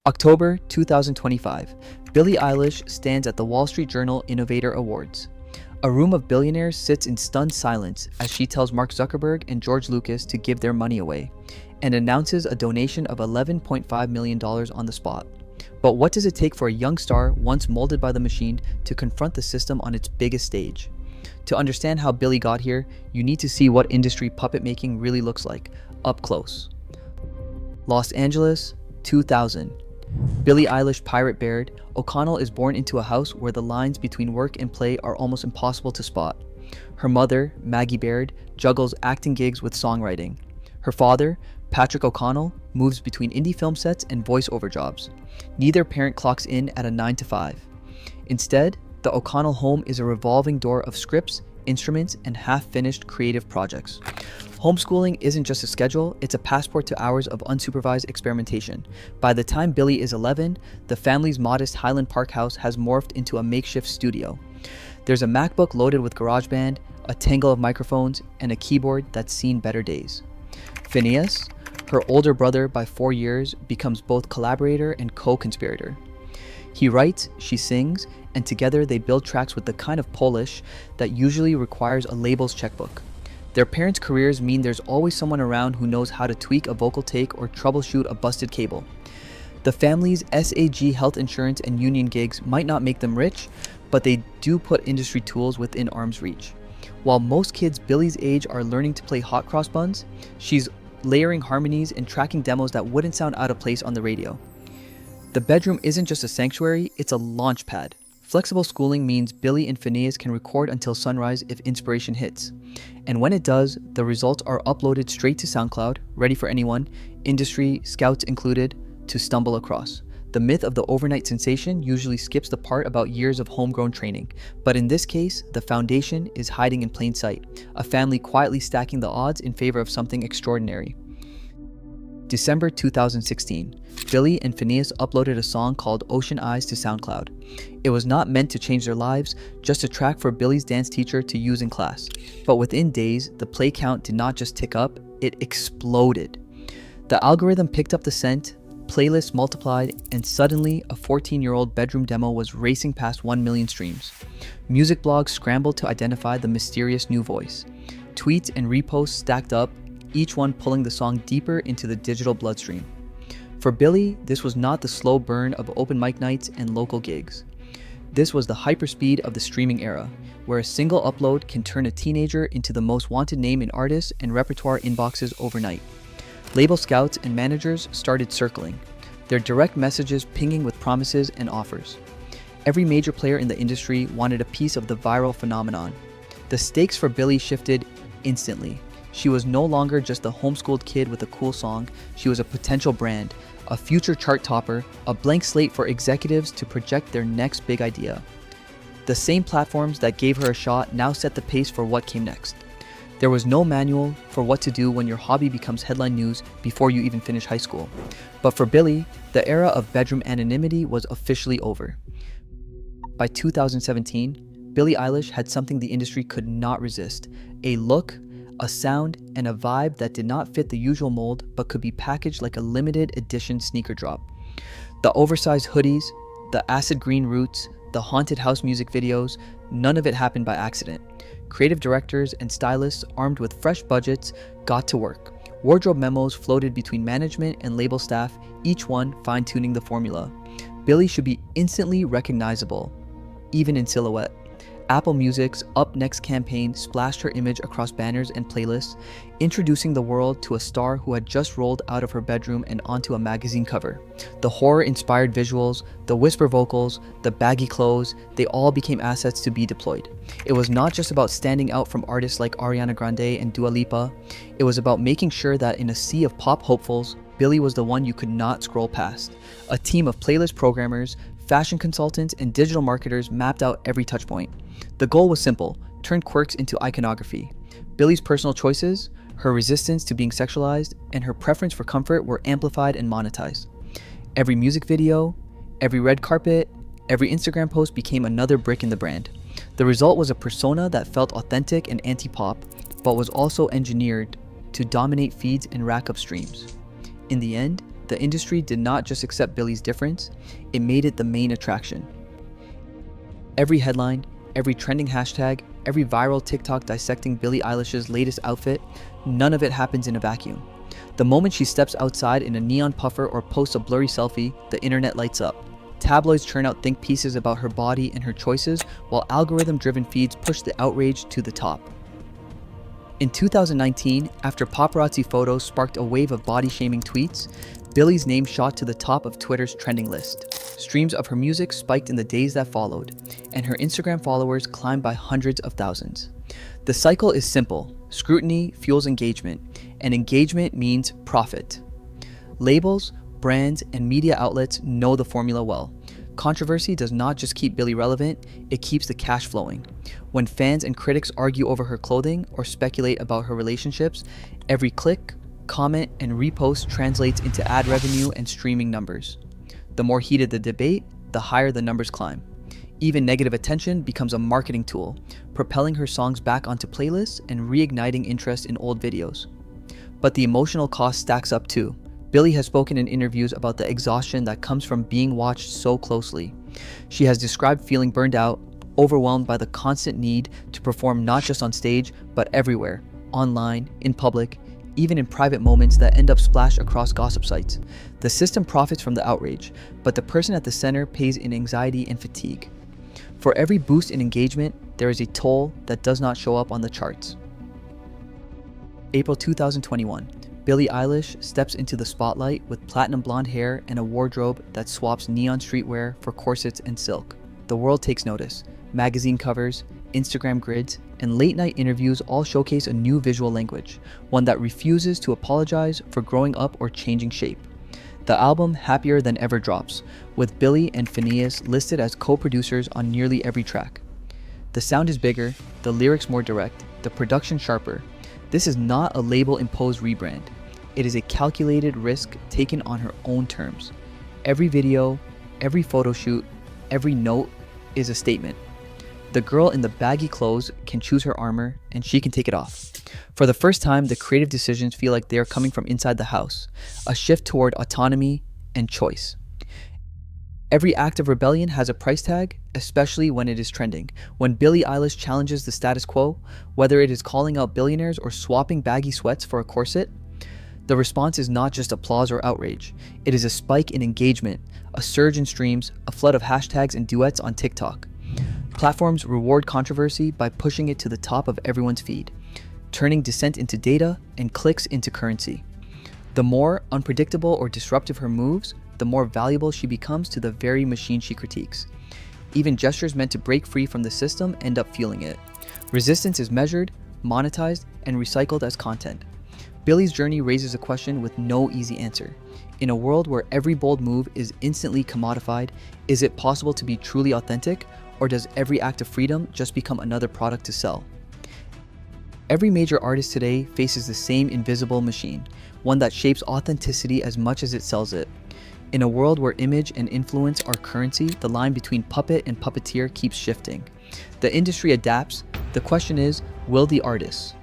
October 2025, Billie Eilish stands at the Wall Street Journal Innovator Awards. A room of billionaires sits in stunned silence as she tells Mark Zuckerberg and George Lucas to give their money away, and announces a donation of $11.5 million on the spot. But what does it take for a young star, once molded by the machine, to confront the system on its biggest stage? To understand how Billie got here, you need to see what industry puppet making really looks like, up close. Los Angeles, 2000. Billie Eilish Pirate Baird, O'Connell is born into a house where the lines between work and play are almost impossible to spot. Her mother, Maggie Baird, juggles acting gigs with songwriting. Her father, Patrick O'Connell, moves between indie film sets and voiceover jobs. Neither parent clocks in at a 9 to 5. Instead, the O'Connell home is a revolving door of scripts, instruments, and half-finished creative projects. Homeschooling isn't just a schedule, it's a passport to hours of unsupervised experimentation. By the time Billie is 11, the family's modest Highland Park house has morphed into a makeshift studio. There's a MacBook loaded with GarageBand, a tangle of microphones, and a keyboard that's seen better days. Phineas, her older brother by 4 years, becomes both collaborator and co-conspirator. He writes, she sings, and together they build tracks with the kind of polish that usually requires a label's checkbook. Their parents' careers mean there's always someone around who knows how to tweak a vocal take or troubleshoot a busted cable. The family's SAG health insurance and union gigs might not make them rich, but they do put industry tools within arm's reach. While most kids Billie's age are learning to play hot cross buns, she's layering harmonies and tracking demos that wouldn't sound out of place on the radio. The bedroom isn't just a sanctuary, it's a launch pad. Flexible schooling means Billie and Phineas can record until sunrise if inspiration hits. And when it does, the results are uploaded straight to SoundCloud, ready for anyone, industry, scouts included, to stumble across. The myth of the overnight sensation usually skips the part about years of homegrown training. But in this case, the foundation is hiding in plain sight, a family quietly stacking the odds in favor of something extraordinary. December 2016, Billie and Phineas uploaded a song called Ocean Eyes to SoundCloud. It was not meant to change their lives, just a track for Billie's dance teacher to use in class. But within days, the play count did not just tick up, it exploded. The algorithm picked up the scent, playlists multiplied, and suddenly a 14-year-old bedroom demo was racing past 1 million streams. Music blogs scrambled to identify the mysterious new voice. Tweets and reposts stacked up, each one pulling the song deeper into the digital bloodstream. For Billie, this was not the slow burn of open mic nights and local gigs. This was the hyperspeed of the streaming era, where a single upload can turn a teenager into the most wanted name in artists and repertoire inboxes overnight. Label scouts and managers started circling, their direct messages pinging with promises and offers. Every major player in the industry wanted a piece of the viral phenomenon. The stakes for Billie shifted instantly. She was no longer just a homeschooled kid with a cool song, she was a potential brand, a future chart topper, a blank slate for executives to project their next big idea. The same platforms that gave her a shot now set the pace for what came next. There was no manual for what to do when your hobby becomes headline news before you even finish high school. But for Billie, the era of bedroom anonymity was officially over. By 2017, Billie Eilish had something the industry could not resist, a look, a sound, and a vibe that did not fit the usual mold but could be packaged like a limited edition sneaker drop. The oversized hoodies, the acid green roots, the haunted house music videos, none of it happened by accident. Creative directors and stylists armed with fresh budgets got to work. Wardrobe memos floated between management and label staff, each one fine-tuning the formula. Billie should be instantly recognizable, even in silhouette. Apple Music's Up Next campaign splashed her image across banners and playlists, introducing the world to a star who had just rolled out of her bedroom and onto a magazine cover. The horror-inspired visuals, the whisper vocals, the baggy clothes, they all became assets to be deployed. It was not just about standing out from artists like Ariana Grande and Dua Lipa. It was about making sure that in a sea of pop hopefuls, Billie was the one you could not scroll past. A team of playlist programmers, fashion consultants, and digital marketers mapped out every touchpoint. The goal was simple: turn quirks into iconography. Billie's personal choices, her resistance to being sexualized, and her preference for comfort were amplified and monetized. Every music video, every red carpet, every Instagram post became another brick in the brand. The result was a persona that felt authentic and anti-pop, but was also engineered to dominate feeds and rack up streams. In the end, the industry did not just accept Billie's difference, it made it the main attraction. Every headline, every trending hashtag, every viral TikTok dissecting Billie Eilish's latest outfit, none of it happens in a vacuum. The moment she steps outside in a neon puffer or posts a blurry selfie, the internet lights up. Tabloids churn out think pieces about her body and her choices, while algorithm-driven feeds push the outrage to the top. In 2019, after paparazzi photos sparked a wave of body-shaming tweets, Billie's name shot to the top of Twitter's trending list. Streams of her music spiked in the days that followed, and her Instagram followers climbed by hundreds of thousands. The cycle is simple. Scrutiny fuels engagement, and engagement means profit. Labels, brands, and media outlets know the formula well. Controversy does not just keep Billie relevant, it keeps the cash flowing. When fans and critics argue over her clothing or speculate about her relationships, every click, comment, and repost translates into ad revenue and streaming numbers. The more heated the debate, the higher the numbers climb. Even negative attention becomes a marketing tool, propelling her songs back onto playlists and reigniting interest in old videos. But the emotional cost stacks up too. Billie has spoken in interviews about the exhaustion that comes from being watched so closely. She has described feeling burned out, overwhelmed by the constant need to perform not just on stage, but everywhere, online, in public, even in private moments that end up splashed across gossip sites. The system profits from the outrage, but the person at the center pays in anxiety and fatigue. For every boost in engagement, there is a toll that does not show up on the charts. April 2021. Billie Eilish steps into the spotlight with platinum blonde hair and a wardrobe that swaps neon streetwear for corsets and silk. The world takes notice. Magazine covers, Instagram grids, and late-night interviews all showcase a new visual language, one that refuses to apologize for growing up or changing shape. The album Happier Than Ever drops, with Billie and Phineas listed as co-producers on nearly every track. The sound is bigger, the lyrics more direct, the production sharper. This is not a label-imposed rebrand. It is a calculated risk taken on her own terms. Every video, every photo shoot, every note is a statement. The girl in the baggy clothes can choose her armor, and she can take it off. For the first time, the creative decisions feel like they are coming from inside the house, a shift toward autonomy and choice. Every act of rebellion has a price tag, especially when it is trending. When Billie Eilish challenges the status quo, whether it is calling out billionaires or swapping baggy sweats for a corset, the response is not just applause or outrage. It is a spike in engagement, a surge in streams, a flood of hashtags and duets on TikTok. Platforms reward controversy by pushing it to the top of everyone's feed, turning dissent into data and clicks into currency. The more unpredictable or disruptive her moves, the more valuable she becomes to the very machine she critiques. Even gestures meant to break free from the system end up fueling it. Resistance is measured, monetized, and recycled as content. Billie's journey raises a question with no easy answer. In a world where every bold move is instantly commodified, is it possible to be truly authentic, or does every act of freedom just become another product to sell? Every major artist today faces the same invisible machine, one that shapes authenticity as much as it sells it. In a world where image and influence are currency, the line between puppet and puppeteer keeps shifting. The industry adapts. The question is, will the artists?